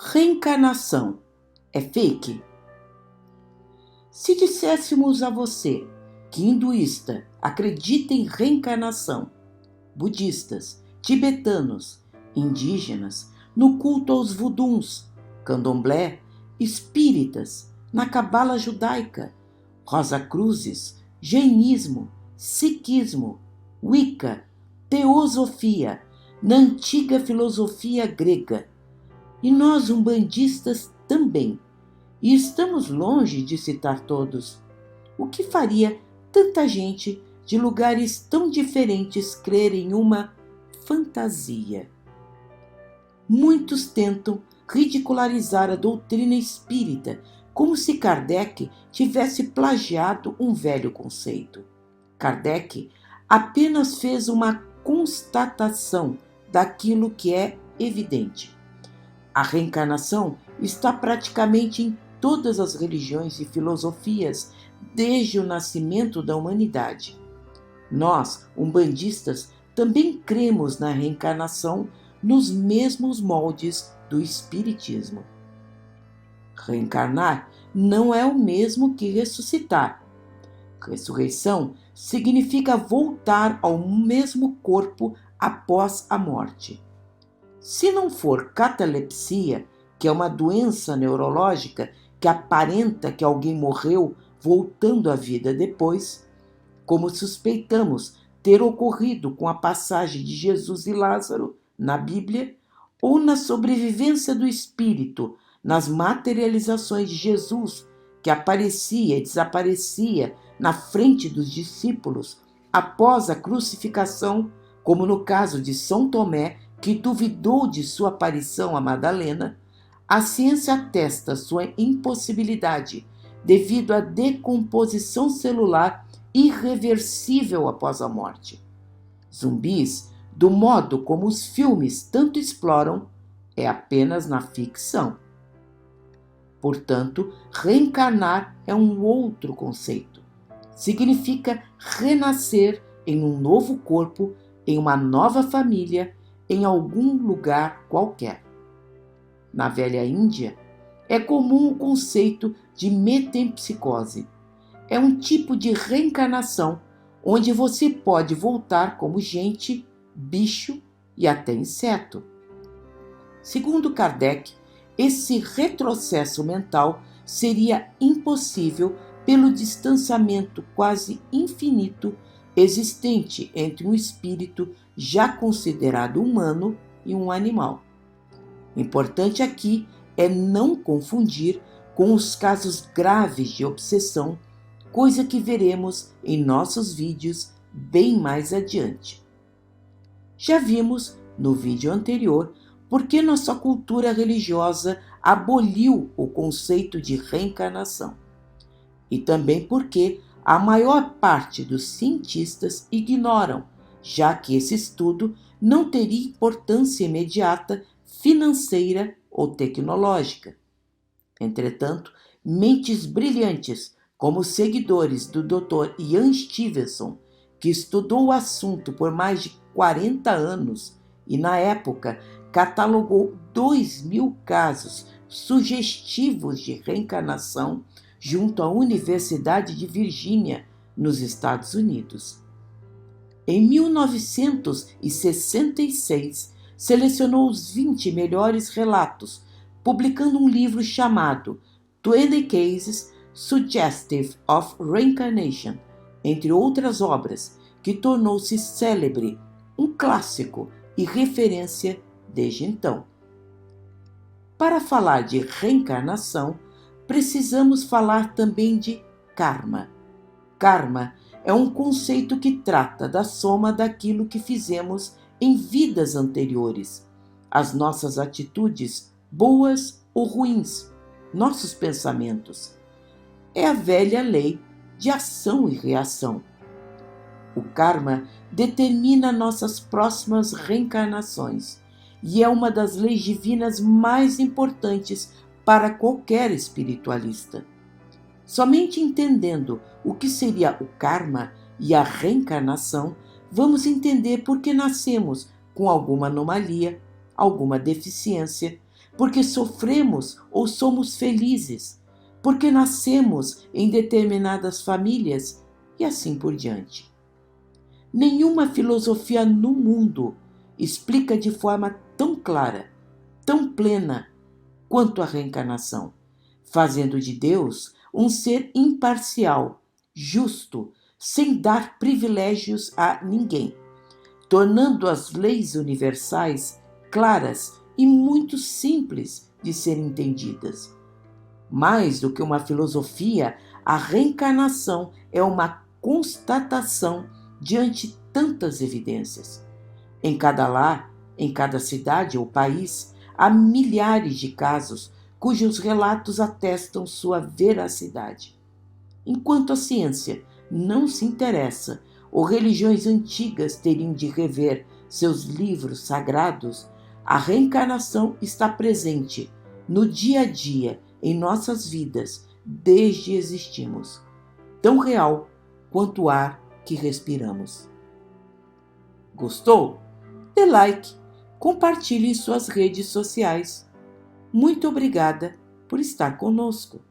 Reencarnação é fake? Se disséssemos a você que hinduísta acredita em reencarnação, budistas, tibetanos, indígenas, no culto aos voduns, candomblé, espíritas, na cabala judaica, Rosa-Cruzes, jainismo, sikhismo, wicca, teosofia, na antiga filosofia grega, e nós umbandistas também, e estamos longe de citar todos. O que faria tanta gente de lugares tão diferentes crer em uma fantasia? Muitos tentam ridicularizar a doutrina espírita, como se Kardec tivesse plagiado um velho conceito. Kardec apenas fez uma constatação daquilo que é evidente. A reencarnação está praticamente em todas as religiões e filosofias desde o nascimento da humanidade. Nós, umbandistas, também cremos na reencarnação nos mesmos moldes do espiritismo. Reencarnar não é o mesmo que ressuscitar. Ressurreição significa voltar ao mesmo corpo após a morte. Se não for catalepsia, que é uma doença neurológica que aparenta que alguém morreu voltando à vida depois, como suspeitamos ter ocorrido com a passagem de Jesus e Lázaro na Bíblia, ou na sobrevivência do espírito nas materializações de Jesus, que aparecia e desaparecia na frente dos discípulos após a crucificação, como no caso de São Tomé, que duvidou de sua aparição a Madalena, a ciência atesta sua impossibilidade devido à decomposição celular irreversível após a morte. Zumbis, do modo como os filmes tanto exploram, é apenas na ficção. Portanto, reencarnar é um outro conceito. Significa renascer em um novo corpo, em uma nova família, em algum lugar qualquer. Na velha Índia, é comum o conceito de metempsicose. É um tipo de reencarnação onde você pode voltar como gente, bicho e até inseto. Segundo Kardec, esse retrocesso mental seria impossível pelo distanciamento quase infinito existente entre um espírito já considerado humano e um animal. Importante aqui é não confundir com os casos graves de obsessão, coisa que veremos em nossos vídeos bem mais adiante. Já vimos no vídeo anterior por que nossa cultura religiosa aboliu o conceito de reencarnação. E também porque a maior parte dos cientistas ignoram, já que esse estudo não teria importância imediata, financeira ou tecnológica. Entretanto, mentes brilhantes, como os seguidores do Dr. Ian Stevenson, que estudou o assunto por mais de 40 anos e, na época, catalogou 2.000 casos sugestivos de reencarnação junto à Universidade de Virgínia, nos Estados Unidos. Em 1966, selecionou os 20 melhores relatos, publicando um livro chamado 20 Cases Suggestive of Reincarnation, entre outras obras, que tornou-se célebre, um clássico e referência desde então. Para falar de reencarnação, precisamos falar também de karma. Karma é um conceito que trata da soma daquilo que fizemos em vidas anteriores, as nossas atitudes, boas ou ruins, nossos pensamentos. É a velha lei de ação e reação. O karma determina nossas próximas reencarnações e é uma das leis divinas mais importantes para qualquer espiritualista. Somente entendendo o que seria o karma e a reencarnação, vamos entender por que nascemos com alguma anomalia, alguma deficiência, porque sofremos ou somos felizes, porque nascemos em determinadas famílias e assim por diante. Nenhuma filosofia no mundo explica de forma tão clara, tão plena, quanto a reencarnação, fazendo de Deus um ser imparcial, justo, sem dar privilégios a ninguém, tornando as leis universais claras e muito simples de serem entendidas. Mais do que uma filosofia, a reencarnação é uma constatação diante tantas evidências. Em cada lar, em cada cidade ou país, há milhares de casos cujos relatos atestam sua veracidade. Enquanto a ciência não se interessa, ou religiões antigas teriam de rever seus livros sagrados, a reencarnação está presente no dia a dia em nossas vidas desde existimos, tão real quanto o ar que respiramos. Gostou? Dê like, compartilhe em suas redes sociais. Muito obrigada por estar conosco.